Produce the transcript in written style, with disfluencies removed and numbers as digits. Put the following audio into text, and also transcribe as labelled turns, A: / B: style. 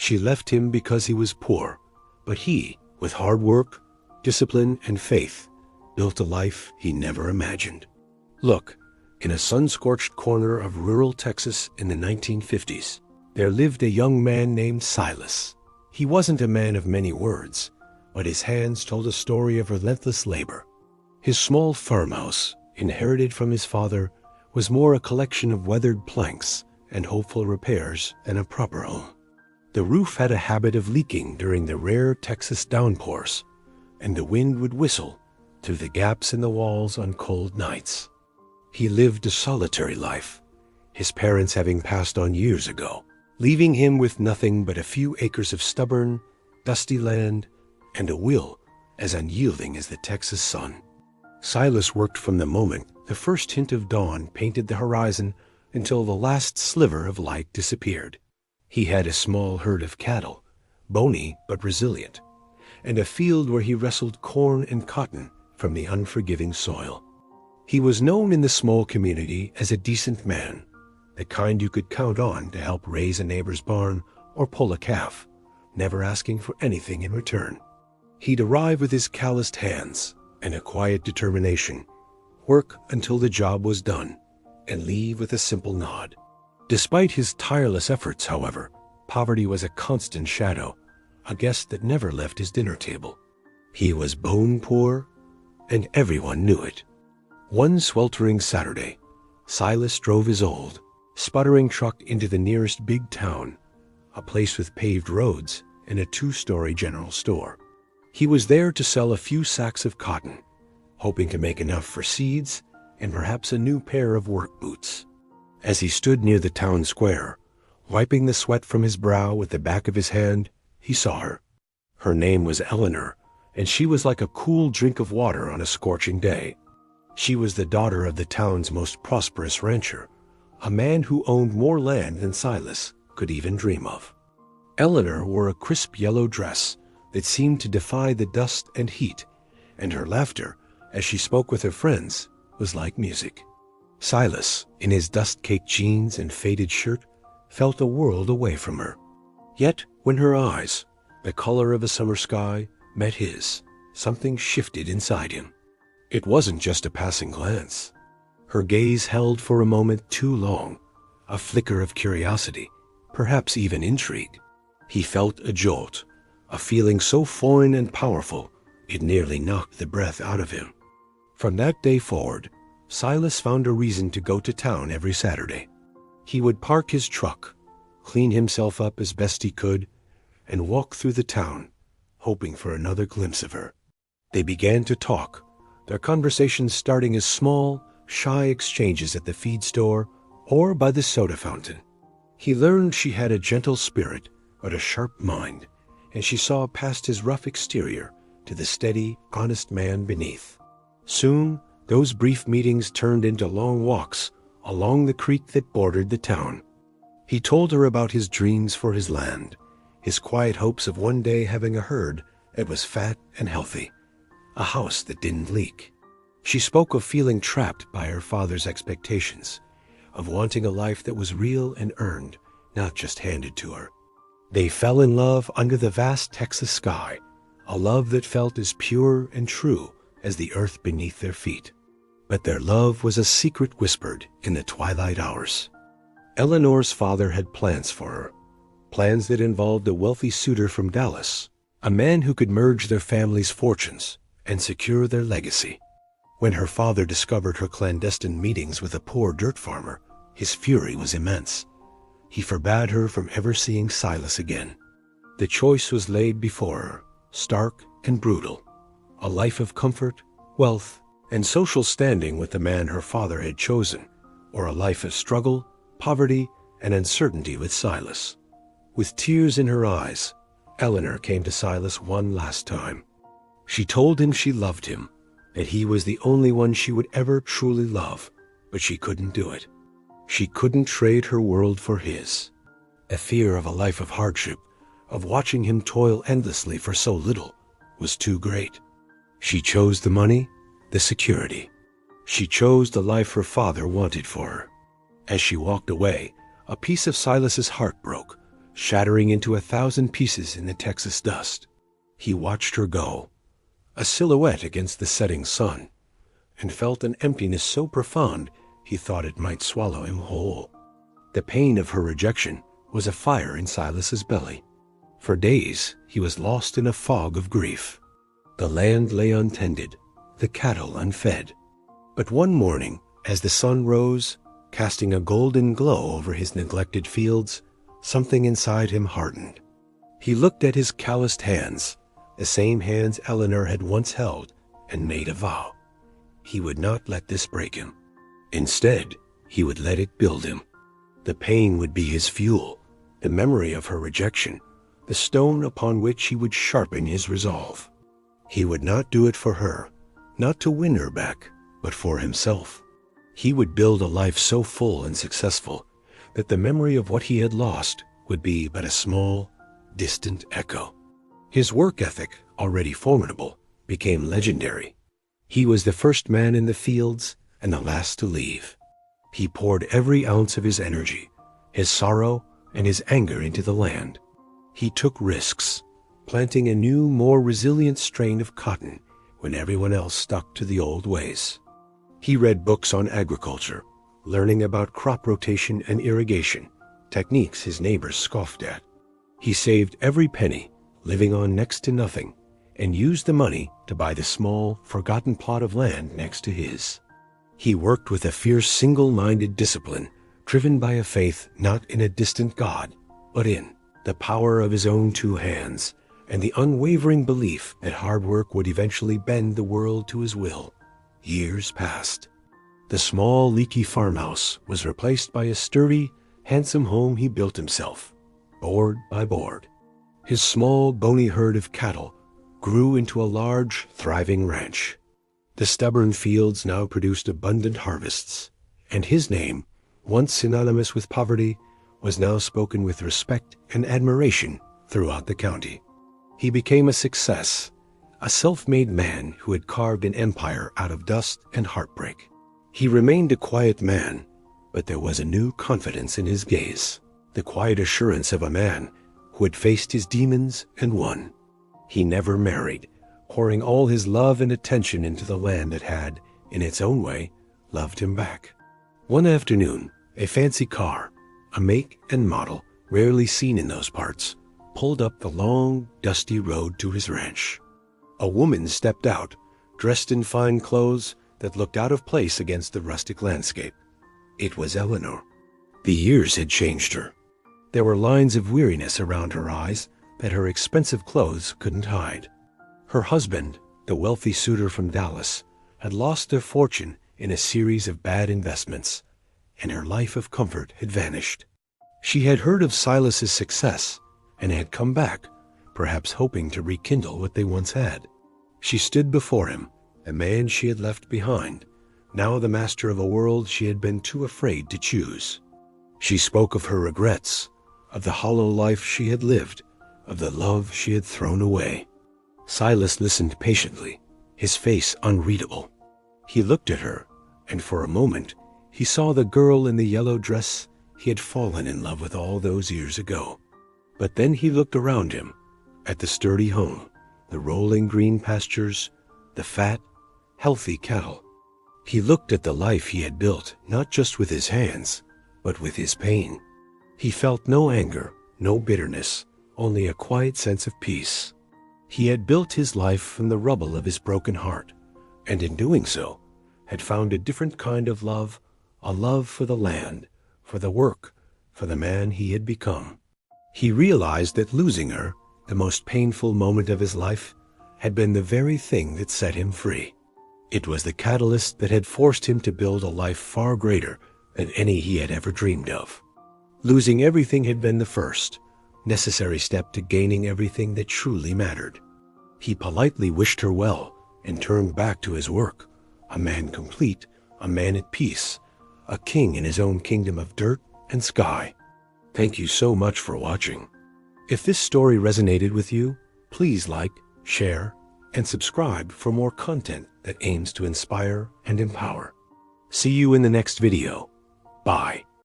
A: She left him because he was poor, but he, with hard work, discipline, and faith, built a life he never imagined. Look, in a sun-scorched corner of rural Texas in the 1950s, there lived a young man named Silas. He wasn't a man of many words, but his hands told a story of relentless labor. His small farmhouse, inherited from his father, was more a collection of weathered planks and hopeful repairs than a proper home. The roof had a habit of leaking during the rare Texas downpours, and the wind would whistle through the gaps in the walls on cold nights. He lived a solitary life, his parents having passed on years ago, leaving him with nothing but a few acres of stubborn, dusty land and a will as unyielding as the Texas sun. Silas worked from the moment the first hint of dawn painted the horizon until the last sliver of light disappeared. He had a small herd of cattle, bony but resilient, and a field where he wrestled corn and cotton from the unforgiving soil. He was known in the small community as a decent man, the kind you could count on to help raise a neighbor's barn or pull a calf, never asking for anything in return. He'd arrive with his calloused hands and a quiet determination, work until the job was done, and leave with a simple nod. Despite his tireless efforts, however, poverty was a constant shadow, a guest that never left his dinner table. He was bone poor, and everyone knew it. One sweltering Saturday, Silas drove his old, sputtering truck into the nearest big town, a place with paved roads and a 2-story general store. He was there to sell a few sacks of cotton, hoping to make enough for seeds and perhaps a new pair of work boots. As he stood near the town square, wiping the sweat from his brow with the back of his hand, he saw her. Her name was Eleanor, and she was like a cool drink of water on a scorching day. She was the daughter of the town's most prosperous rancher, a man who owned more land than Silas could even dream of. Eleanor wore a crisp yellow dress that seemed to defy the dust and heat, and her laughter, as she spoke with her friends, was like music. Silas, in his dust-caked jeans and faded shirt, felt a world away from her. Yet, when her eyes, the color of a summer sky, met his, something shifted inside him. It wasn't just a passing glance. Her gaze held for a moment too long, a flicker of curiosity, perhaps even intrigue. He felt a jolt, a feeling so foreign and powerful it nearly knocked the breath out of him. From that day forward, Silas found a reason to go to town every Saturday. He would park his truck, clean himself up as best he could, and walk through the town, hoping for another glimpse of her. They began to talk, their conversations starting as small, shy exchanges at the feed store or by the soda fountain. He learned she had a gentle spirit but a sharp mind, and she saw past his rough exterior to the steady, honest man beneath. Soon, those brief meetings turned into long walks along the creek that bordered the town. He told her about his dreams for his land, his quiet hopes of one day having a herd that was fat and healthy, a house that didn't leak. She spoke of feeling trapped by her father's expectations, of wanting a life that was real and earned, not just handed to her. They fell in love under the vast Texas sky, a love that felt as pure and true as the earth beneath their feet. But their love was a secret whispered in the twilight hours. Eleanor's father had plans for her, plans that involved a wealthy suitor from Dallas, a man who could merge their family's fortunes and secure their legacy. When her father discovered her clandestine meetings with a poor dirt farmer, his fury was immense. He forbade her from ever seeing Silas again. The choice was laid before her, stark and brutal: a life of comfort, wealth, and social standing with the man her father had chosen, or a life of struggle, poverty, and uncertainty with Silas. With tears in her eyes, Eleanor came to Silas one last time. She told him she loved him, that he was the only one she would ever truly love, but she couldn't do it. She couldn't trade her world for his. A fear of a life of hardship, of watching him toil endlessly for so little, was too great. She chose the money, the security. She chose the life her father wanted for her. As she walked away, a piece of Silas's heart broke, shattering into 1,000 pieces in the Texas dust. He watched her go, a silhouette against the setting sun, and felt an emptiness so profound he thought it might swallow him whole. The pain of her rejection was a fire in Silas's belly. For days he was lost in a fog of grief. The land lay untended, the cattle unfed. But one morning, as the sun rose, casting a golden glow over his neglected fields, something inside him hardened. He looked at his calloused hands, the same hands Eleanor had once held, and made a vow. He would not let this break him. Instead, he would let it build him. The pain would be his fuel, the memory of her rejection, the stone upon which he would sharpen his resolve. He would not do it for her, not to win her back, but for himself. He would build a life so full and successful that the memory of what he had lost would be but a small, distant echo. His work ethic, already formidable, became legendary. He was the first man in the fields and the last to leave. He poured every ounce of his energy, his sorrow, and his anger into the land. He took risks, planting a new, more resilient strain of cotton when everyone else stuck to the old ways. He read books on agriculture, learning about crop rotation and irrigation, techniques his neighbors scoffed at. He saved every penny, living on next to nothing, and used the money to buy the small, forgotten plot of land next to his. He worked with a fierce, single-minded discipline, driven by a faith not in a distant God, but in the power of his own two hands, and the unwavering belief that hard work would eventually bend the world to his will. Years passed. The small, leaky farmhouse was replaced by a sturdy, handsome home he built himself, board by board. His small, bony herd of cattle grew into a large, thriving ranch. The stubborn fields now produced abundant harvests, and his name, once synonymous with poverty, was now spoken with respect and admiration throughout the county. He became a success, a self-made man who had carved an empire out of dust and heartbreak. He remained a quiet man, but there was a new confidence in his gaze, the quiet assurance of a man who had faced his demons and won. He never married, pouring all his love and attention into the land that had, in its own way, loved him back. One afternoon, a fancy car, a make and model rarely seen in those parts, pulled up the long, dusty road to his ranch. A woman stepped out, dressed in fine clothes that looked out of place against the rustic landscape. It was Eleanor. The years had changed her. There were lines of weariness around her eyes that her expensive clothes couldn't hide. Her husband, the wealthy suitor from Dallas, had lost their fortune in a series of bad investments, and her life of comfort had vanished. She had heard of Silas's success and had come back, perhaps hoping to rekindle what they once had. She stood before him, a man she had left behind, now the master of a world she had been too afraid to choose. She spoke of her regrets, of the hollow life she had lived, of the love she had thrown away. Silas listened patiently, his face unreadable. He looked at her, and for a moment he saw the girl in the yellow dress he had fallen in love with all those years ago. But then he looked around him, at the sturdy home, the rolling green pastures, the fat, healthy cattle. He looked at the life he had built, not just with his hands, but with his pain. He felt no anger, no bitterness, only a quiet sense of peace. He had built his life from the rubble of his broken heart, and in doing so, had found a different kind of love, a love for the land, for the work, for the man he had become. He realized that losing her, the most painful moment of his life, had been the very thing that set him free. It was the catalyst that had forced him to build a life far greater than any he had ever dreamed of. Losing everything had been the first, necessary step to gaining everything that truly mattered. He politely wished her well and turned back to his work, a man complete, a man at peace, a king in his own kingdom of dirt and sky. Thank you so much for watching. If this story resonated with you, please like, share, and subscribe for more content that aims to inspire and empower. See you in the next video. Bye.